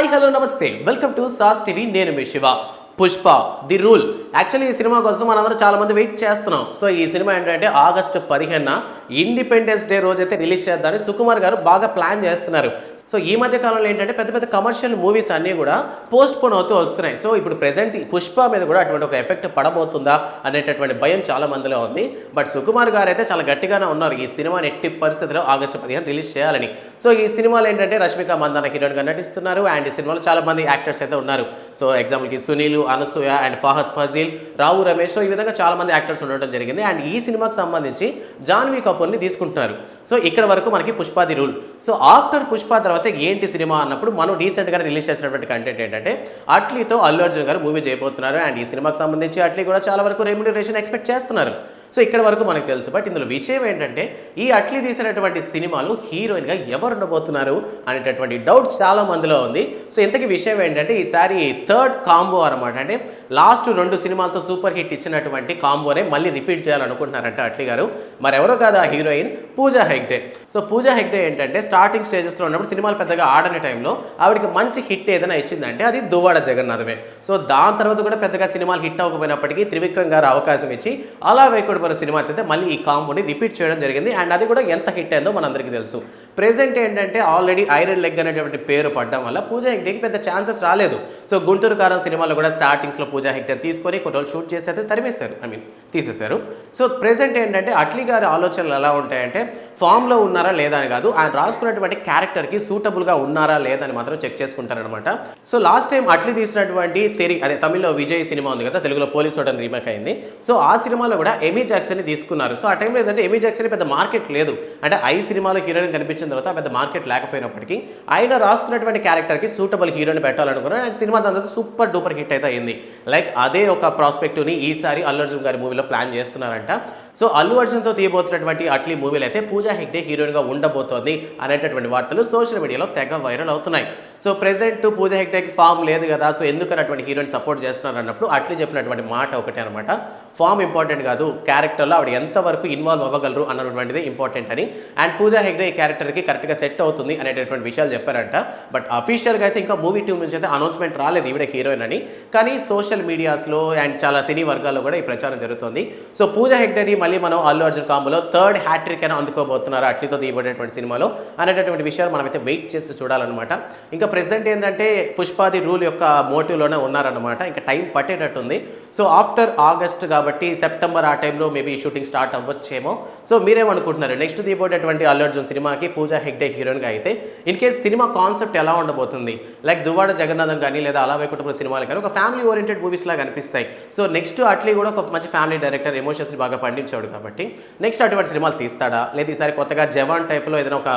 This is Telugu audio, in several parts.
హాయ్ హలో నమస్తే వెల్కమ్ టు సాస్ టీవీ. నేను మీ Shiva. Pushpa the rule. Actually ఈ సినిమా కోసం మనందరం చాలా మంది వెయిట్ చేస్తున్నాం. సో ఈ సినిమా ఏంటంటే ఆగస్టు 15న ఇండిపెండెన్స్ డే రోజైతే రిలీజ్ చేద్దామని సుకుమార్ గారు బాగా ప్లాన్ చేస్తున్నారు. సో ఈ మధ్య కాలంలో ఏంటంటే పెద్ద పెద్ద కమర్షియల్ మూవీస్ అన్నీ కూడా పోస్ట్ పోన్ అవుతూ వస్తున్నాయి. సో ఇప్పుడు ప్రెసెంట్ పుష్ప మీద కూడా అటువంటి ఒక ఎఫెక్ట్ పడబోతుందా అనేటటువంటి భయం చాలా మందిలో ఉంది. బట్ సుకుమార్ గారు అయితే చాలా గట్టిగానే ఉన్నారు ఈ సినిమాని ఎట్టి పరిస్థితిలో ఆగస్టు 15 రిలీజ్ చేయాలని. సో ఈ సినిమాలో ఏంటంటే రష్మిక మందాన హీరోయిన్గా నటిస్తున్నారు. అండ్ ఈ సినిమాలో చాలా మంది యాక్టర్స్ అయితే ఉన్నారు. సో ఎగ్జాంపుల్కి సునీల్, అనసూయ అండ్ ఫహద్ ఫజీల్, రావు రమేష్, సో ఈ విధంగా చాలా మంది యాక్టర్స్ ఉండడం జరిగింది. అండ్ ఈ సినిమాకి సంబంధించి జాన్వీ కపూర్ని తీసుకుంటున్నారు. సో ఇక్కడ వరకు మనకి Pushpa the rule. So after Pushpa తర్వాత ఏంటి సినిమా అన్నప్పుడు మనం రీసెంట్గా రిలీజ్ చేసినటువంటి కంటెంట్ ఏంటంటే అట్లీతో అల్లు అర్జున్ గారు మూవీ చేయబోతున్నారు. అండ్ ఈ సినిమాకి సంబంధించి అట్లీ కూడా చాలా వరకు రెమ్యునరేషన్ ఎక్స్పెక్ట్ చేస్తున్నారు. సో ఇక్కడ వరకు మనకు తెలుసు. బట్ ఇందులో విషయం ఏంటంటే ఈ అట్లీ తీసినటువంటి సినిమాలో హీరోయిన్గా ఎవరు ఉండబోతున్నారు అనేటటువంటి డౌట్ చాలా మందిలో ఉంది. సో ఇంతకీ విషయం ఏంటంటే ఈసారి థర్డ్ కాంబో అనమాట. అంటే లాస్ట్ 2 సినిమాలతో సూపర్ హిట్ ఇచ్చినటువంటి కాంబోనే మళ్ళీ రిపీట్ చేయాలనుకుంటున్నారంట అట్లీ గారు. మరెవరో కాదు ఆ హీరోయిన్ పూజా హెగ్డే. సో పూజా హెగ్డే ఏంటంటే స్టార్టింగ్ స్టేజెస్లో ఉన్నప్పుడు సినిమాలు పెద్దగా ఆడని టైంలో ఆవిడకి మంచి హిట్ ఏదైనా ఇచ్చిందంటే అది దువ్వాడ జగన్నాథమే. సో దాని తర్వాత కూడా పెద్దగా సినిమాలు హిట్ అవ్వకపోయినప్పటికీ త్రివిక్రమ్ గారు అవకాశం ఇచ్చి అలా వేకుడు సినిమా అయితే మళ్ళీ ఈ కాంబోని రిపీట్ చేయడం జరిగింది. అండ్ అది కూడా ఎంత హిట్ అయిందో మనందరికీ తెలుసు. ప్రెజెంట్ ఏంటంటే ఆల్రెడీ ఐరన్ లెగ్ అనేటువంటి పేరు పడడం వల్ల పూజా హెగ్డేకి పెద్ద ఛాన్సెస్ రాలేదు. సో గుంటూరు కారం సినిమాలో కూడా స్టార్టింగ్స్లో పూజా హెగ్డే తీసుకొని కొన్ని రోజులు షూట్ చేసి అయితే తరిమేశారు, తీసేశారు. సో ప్రెజెంట్ ఏంటంటే అట్లీ గారి ఆలోచనలు ఎలా ఉంటాయంటే ఫామ్లో ఉన్నారా లేదా అని కాదు, ఆయన రాసుకున్నటువంటి క్యారెక్టర్కి సూటబుల్గా ఉన్నారా లేదా అని మాత్రం చెక్ చేసుకుంటారనమాట. సో లాస్ట్ టైం అట్లీ తీసినటువంటి అదే తమిళ్లో విజయ్ సినిమా ఉంది కదా, తెలుగులో పోలీస్ సోడన్ రీమేక్ అయింది. సో ఆ సినిమాలో కూడా ఎమీ జాక్సన్ తీసుకున్నారు. సో ఆ టైంలో ఏంటంటే ఎమీ జాక్సన్ పెద్ద మార్కెట్ లేదు. అంటే ఐ సినిమాలో హీరోయిన్ కనిపించిన తర్వాత పెద్ద మార్కెట్ లేకపోయినప్పటికీ ఆయన రాసుకున్నటువంటి క్యారెక్టర్కి సూటబుల్ హీరోని పెట్టాలనుకున్నారు. అండ్ సినిమా దాని తర్వాత సూపర్ డూపర్ హిట్ అయితే అయింది. లైక్ అదే ఒక ప్రాస్పెక్టివ్ని ఈసారి అల్లు అర్జున్ గారి మూవీలో ప్లాన్ చేస్తున్నారంట. సో అల్లు అర్జున్తో తీయబోతున్నటువంటి అట్లీ మూవీలో అయితే పూజా హెగ్డే హీరోయిన్గా ఉండబోతోంది అనేటటువంటి వార్తలు సోషల్ మీడియాలో తెగ వైరల్ అవుతున్నాయి. సో ప్రెజెంట్ పూజా హెగ్డేకి ఫామ్ లేదు కదా, సో ఎందుకని అటువంటి హీరోయిన్ సపోర్ట్ చేస్తున్నారు అన్నప్పుడు అట్లీ చెప్పినటువంటి మాట ఒకటే అనమాట, ఫామ్ ఇంపార్టెంట్ కాదు, క్యారెక్టర్లో ఆవిడ ఎంతవరకు ఇన్వాల్వ్ అవ్వగలరు అన్నటువంటిది ఇంపార్టెంట్ అని. అండ్ పూజా హెగ్డే ఈ క్యారెక్టర్కి కరెక్ట్గా సెట్ అవుతుంది అనేటటువంటి విషయాలు చెప్పారంట. బట్ అఫీషియల్గా అయితే ఇంకా మూవీ టీం నుంచి అయితే అనౌన్స్మెంట్ రాలేదు ఈవిడ హీరోయిన్ అని. కానీ సోషల్ మీడియాస్లో అండ్ చాలా సినీ వర్గాల్లో కూడా ఈ ప్రచారం జరుగుతుంది. సో పూజా హెగ్డేని మళ్ళీ మనం అల్లు అర్జున్ కాంబోలో థర్డ్ హ్యాట్రిక్ అయినా అందుకోబోతున్నారు అట్లీతో తీయబడేటువంటి సినిమాలో అనేటటువంటి విషయాలు మనమైతే వెయిట్ చేసి చూడాలన్నమాట. ఇంకా ప్రెసెంట్ ఏంటంటే పుష్పాది రూల్ యొక్క మోటివ్లోనే ఉన్నారన్నమాట. ఇంకా టైం పట్టేటట్టుంది. సో ఆఫ్టర్ ఆగస్ట్ కాబట్టి సెప్టెంబర్ ఆ టైంలో మేబీ షూటింగ్ స్టార్ట్ అవ్వచ్చేమో. సో మీరేమనుకుంటున్నారు నెక్స్ట్ తీయబోయేటువంటి అల్లు అర్జున్ సినిమాకి పూజా హెగ్డే హీరోయిన్గా అయితే ఇన్ కేస్ సినిమా కాన్సెప్ట్ ఎలా ఉండబోతుంది? లైక్ దువ్వాడ జగన్నాథం కానీ లేదా అలావే కుటుంబ సినిమాలు కానీ ఒక ఫ్యామిలీ ఓరియంటెడ్ మూవీస్ లాగా అనిపిస్తాయి. సో నెక్స్ట్ అట్లీ కూడా ఒక మంచి ఫ్యామిలీ డైరెక్టర్, ఎమోషన్స్ని బాగా పండించాడు కాబట్టి నెక్స్ట్ అటువంటి సినిమాలు తీస్తాడా, లేదా ఈసారి కొత్తగా జవాన్ టైప్లో ఏదైనా ఒక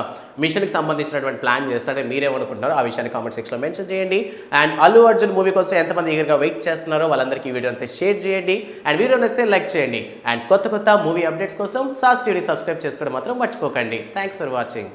మిషన్కి సంబంధించినటువంటి ప్లాన్ చేస్తాడే మీరేమనుకుంటున్నారో ఆ విషయాన్ని కామెంట్ సెక్షన్లో మెన్షన్ చేయండి. అండ్ అల్లు అర్జున్ మూవీ కోసం ఎంతమంది ఈగర్గా వెయిట్ చేస్తున్నారో వాళ్ళందరికీ ఈ వీడియో అంతా షేర్ చేయండి. అండ్ వీడియో నచ్చితే లైక్ చేయండి. అండ్ కొత్త మూవీ అప్డేట్స్ కోసం సాస్ టీవీని సబ్స్క్రైబ్ చేసుకోవడం మాత్రం మర్చిపోకండి. Thanks for watching.